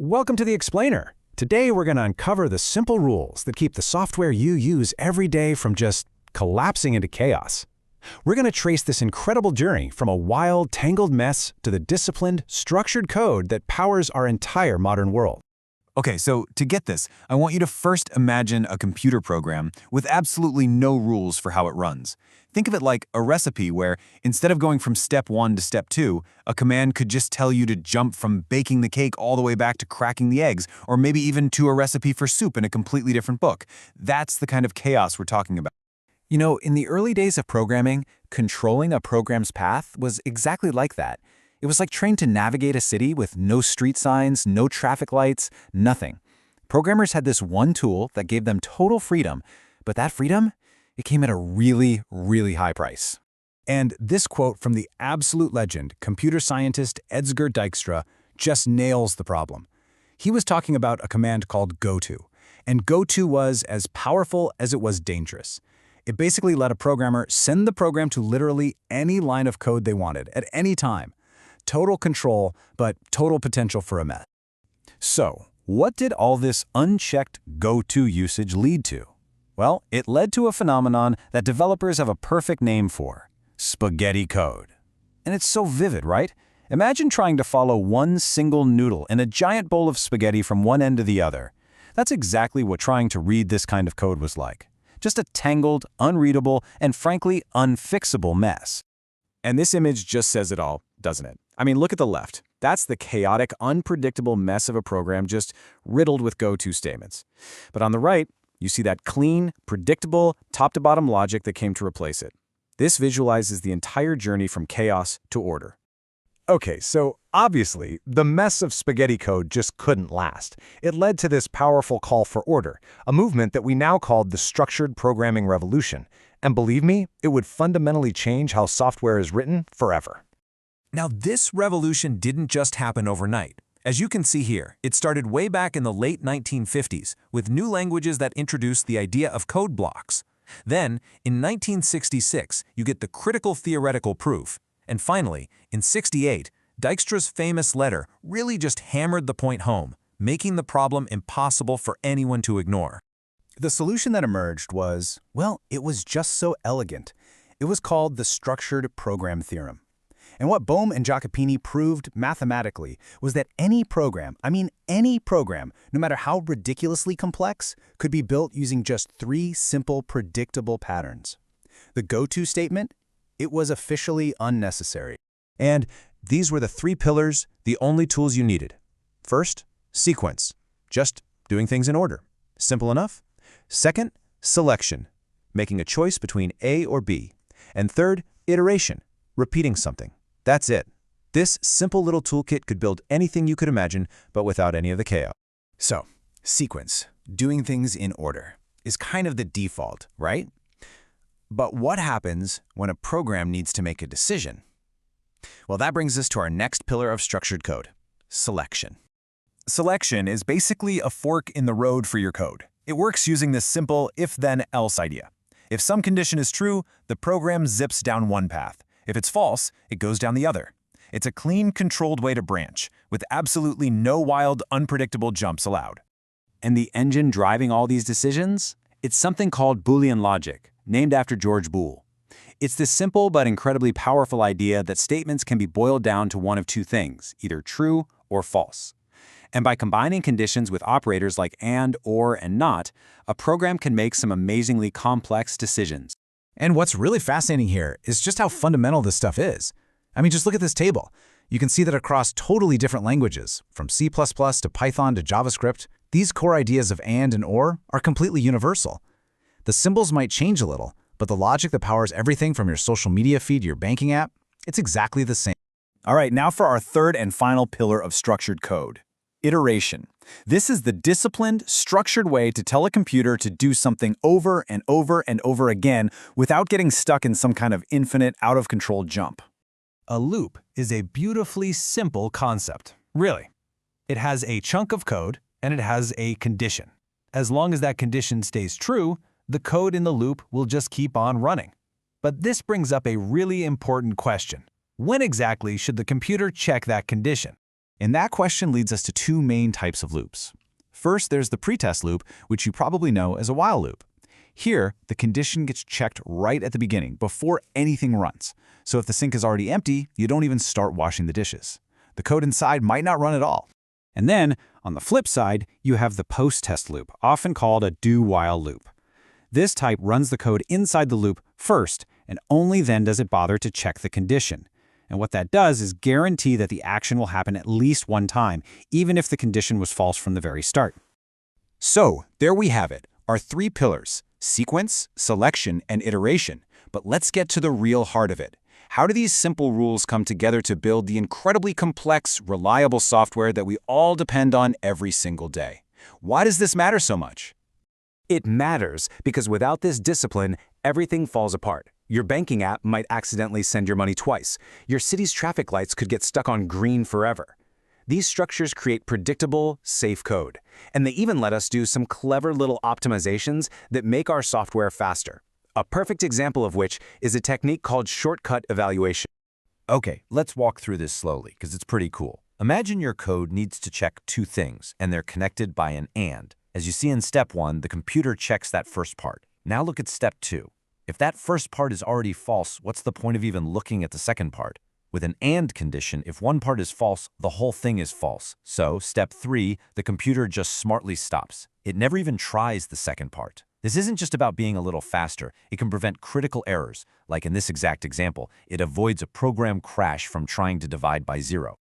Welcome to the Explainer. Today we're going to uncover the simple rules that keep the software you use every day from just collapsing into chaos. We're going to trace this incredible journey from a wild, tangled mess to the disciplined, structured code that powers our entire modern world. Okay, so to get this, I want you to first imagine a computer program with absolutely no rules for how it runs. Think of it like a recipe where, instead of going from step 1 to step 2, a command could just tell you to jump from baking the cake all the way back to cracking the eggs, or maybe even to a recipe for soup in a completely different book. That's the kind of chaos we're talking about. You know, in the early days of programming, controlling a program's path was exactly like that. It was like trying to navigate a city with no street signs, no traffic lights, nothing. Programmers had this one tool that gave them total freedom, but that freedom, it came at a really, really high price. And this quote from the absolute legend, computer scientist Edgar Dijkstra, just nails the problem. He was talking about a command called goto, and goto was as powerful as it was dangerous. It basically let a programmer send the program to literally any line of code they wanted at any time. Total control, but total potential for a mess. So, what did all this unchecked goto usage lead to? Well, it led to a phenomenon that developers have a perfect name for: spaghetti code. And it's so vivid, right? Imagine trying to follow one single noodle in a giant bowl of spaghetti from one end to the other. That's exactly what trying to read this kind of code was like. Just a tangled, unreadable, and frankly, unfixable mess. And this image just says it all, doesn't it? I mean, look at the left. That's the chaotic, unpredictable mess of a program just riddled with goto statements. But on the right, you see that clean, predictable, top-to-bottom logic that came to replace it. This visualizes the entire journey from chaos to order. Okay, so obviously, the mess of spaghetti code just couldn't last. It led to this powerful call for order, a movement that we now call the structured programming revolution. And believe me, it would fundamentally change how software is written forever. Now, this revolution didn't just happen overnight. As you can see here, it started way back in the late 1950s with new languages that introduced the idea of code blocks. Then, in 1966, you get the critical theoretical proof. And finally, in '68, Dijkstra's famous letter really just hammered the point home, making the problem impossible for anyone to ignore. The solution that emerged was, well, it was just so elegant. It was called the structured program theorem. And what Bohm and Jacopini proved mathematically was that any program, no matter how ridiculously complex, could be built using just 3 simple, predictable patterns. The goto statement, it was officially unnecessary. And these were the 3 pillars, the only tools you needed. First, sequence, just doing things in order. Simple enough. Second, selection, making a choice between A or B. And third, iteration, repeating something. That's it. This simple little toolkit could build anything you could imagine, but without any of the chaos. So, sequence, doing things in order, is kind of the default, right? But what happens when a program needs to make a decision? Well, that brings us to our next pillar of structured code, selection. Selection is basically a fork in the road for your code. It works using this simple if-then-else idea. If some condition is true, the program zips down one path. If it's false, it goes down the other. It's a clean, controlled way to branch, with absolutely no wild, unpredictable jumps allowed. And the engine driving all these decisions? It's something called Boolean logic, named after George Boole. It's this simple but incredibly powerful idea that statements can be boiled down to one of 2 things, either true or false. And by combining conditions with operators like and, or, and not, a program can make some amazingly complex decisions. And what's really fascinating here is just how fundamental this stuff is. I mean, just look at this table. You can see that across totally different languages, from C++ to Python to JavaScript, these core ideas of and or are completely universal. The symbols might change a little, but the logic that powers everything from your social media feed to your banking app, it's exactly the same. All right, now for our third and final pillar of structured code, iteration. This is the disciplined, structured way to tell a computer to do something over and over and over again without getting stuck in some kind of infinite, out-of-control jump. A loop is a beautifully simple concept, really. It has a chunk of code, and it has a condition. As long as that condition stays true, the code in the loop will just keep on running. But this brings up a really important question. When exactly should the computer check that condition? And that question leads us to two main types of loops. First, there's the pretest loop, which you probably know as a while loop. Here, the condition gets checked right at the beginning, before anything runs. So if the sink is already empty, you don't even start washing the dishes. The code inside might not run at all. And then, on the flip side, you have the post-test loop, often called a do-while loop. This type runs the code inside the loop first, and only then does it bother to check the condition. And what that does is guarantee that the action will happen at least one time, even if the condition was false from the very start. So, there we have it, our three pillars: sequence, selection, and iteration. But let's get to the real heart of it. How do these simple rules come together to build the incredibly complex, reliable software that we all depend on every single day? Why does this matter so much? It matters because without this discipline, everything falls apart. Your banking app might accidentally send your money twice. Your city's traffic lights could get stuck on green forever. These structures create predictable, safe code. And they even let us do some clever little optimizations that make our software faster. A perfect example of which is a technique called shortcut evaluation. Okay, let's walk through this slowly because it's pretty cool. Imagine your code needs to check two things, and they're connected by an AND. As you see in step 1, the computer checks that first part. Now look at step 2. If that first part is already false, what's the point of even looking at the second part? With an AND condition, if one part is false, the whole thing is false. So, step 3, the computer just smartly stops. It never even tries the second part. This isn't just about being a little faster. It can prevent critical errors. Like in this exact example, it avoids a program crash from trying to divide by 0.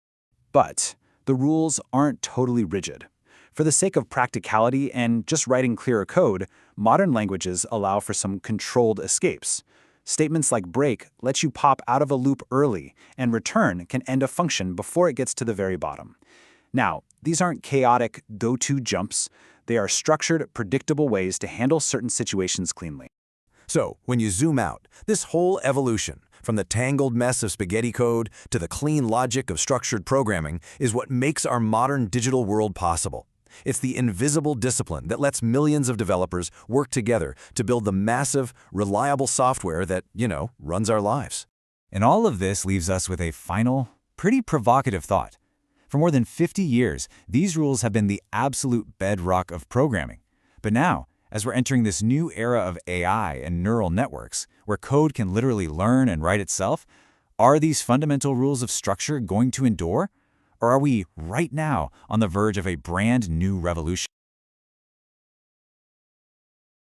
But the rules aren't totally rigid. For the sake of practicality and just writing clearer code, modern languages allow for some controlled escapes. Statements like break let you pop out of a loop early, and return can end a function before it gets to the very bottom. Now, these aren't chaotic go-to jumps. They are structured, predictable ways to handle certain situations cleanly. So, when you zoom out, this whole evolution, from the tangled mess of spaghetti code to the clean logic of structured programming, is what makes our modern digital world possible. It's the invisible discipline that lets millions of developers work together to build the massive, reliable software that, runs our lives. And all of this leaves us with a final, pretty provocative thought. For more than 50 years, these rules have been the absolute bedrock of programming. But now, as we're entering this new era of AI and neural networks, where code can literally learn and write itself, are these fundamental rules of structure going to endure? Or are we, right now, on the verge of a brand new revolution?